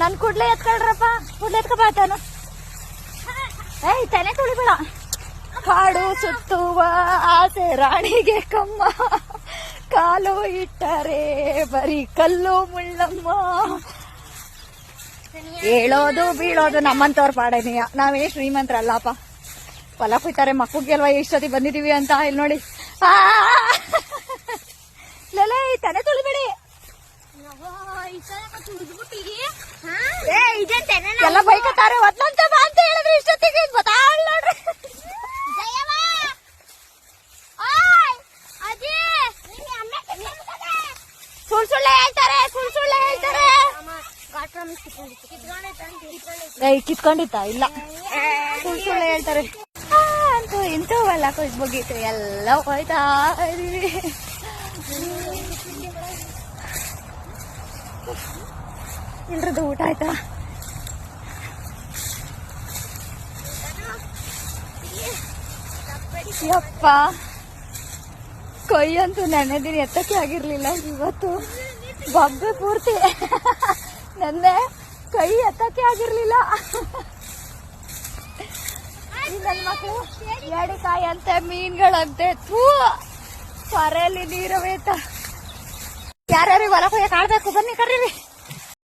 ನನ್ ಕೂಡ್ಲೆ ಎತ್ಕೊಳ್ರಪ್ಪ, ಕೂಡ್ಲೆ ಎತ್ಕೊಬಾತಾನು. ಏಯ್ ತೆನೆ ತುಳಿಬೇಡ. ಕಾಡು ಸುತ್ತುವ ಆಸೆ ರಾಣಿಗೆ ಕಮ್ಮ, ಕಾಲು ಇಟ್ಟರೆ ಬರೀ ಕಲ್ಲು ಮುಳ್ಳಮ್ಮ. ಹೇಳೋದು ಬೀಳೋದು ನಮ್ಮಂತವ್ರ ಪಾಡನೆಯ, ನಾವೇ ಶ್ರೀಮಂತರಲ್ಲಪ್ಪ. ಹೊಲ ಕುಯ್ತಾರೆ ಮಕ್ಕಳಿಗೆಲ್ವಾ ಇಷ್ಟೊತ್ತಿ ಬಂದಿದೀವಿ ಅಂತ. ಇಲ್ಲಿ ನೋಡಿ ಲೇ ತನೆ ತುಳಿಬೇಡಿ, ಎಲ್ಲ ಬೈಕತ್ತಾರೆ. ಒದ್ನಂತೆ ಬಾ ಅಂತ ಹೇಳಿದ್ರೆ ಇಷ್ಟೊತ್ತಿಗೆ ಗೊತ್ತಾಳ್ ನೋಡ್ರಿ. ಸುಳ್ಳು ಹೇಳ್ತಾರೆ, ಸುಳ್ಳು ಹೇಳ್ತಾರೆ. ಕಿತ್ಕೊಂಡಿತ್ತ? ಇಲ್ಲ, ಸುಳ್ಳು ಹೇಳ್ತಾರೆ. ಅಂತೂ ಇಂಥವೆಲ್ಲ ಕೊಯ್ದು ಮುಗೀತು, ಎಲ್ಲ ಹೋಯ್ತಾ ಇದೀವಿ. ಇಲ್ರದ್ದು ಊಟ ಆಯ್ತಾ? ಯಪ್ಪ, ಕೊಯ್ಯಂತೂ ನೆನ್ನೆದಿನ ಎತ್ತಕ್ಕೆ ಆಗಿರ್ಲಿಲ್ಲ. ಇವತ್ತು ಬೊಬ್ಬೆ ಪೂರ್ತಿ ನೆನ್ನೆ ಕೈ ಎತ್ತಕ್ಕೆ ಆಗಿರ್ಲಿಲ್ಲ. ನನ್ನ ಮಕ್ಕಳು ಎಡಿಕಾಯಿ ಅಂತೆ, ಮೀನ್ಗಳಂತೆ, ಪರೆಯಲ್ಲಿ ನೀರವೇತ. ಯಾರ್ಯಾರಿಗೆ ಹೊಲ ಕೊಯ್ಯಕ್ ಆಡ್ಬೇಕು ಬನ್ನಿ ಕರೀರಿ.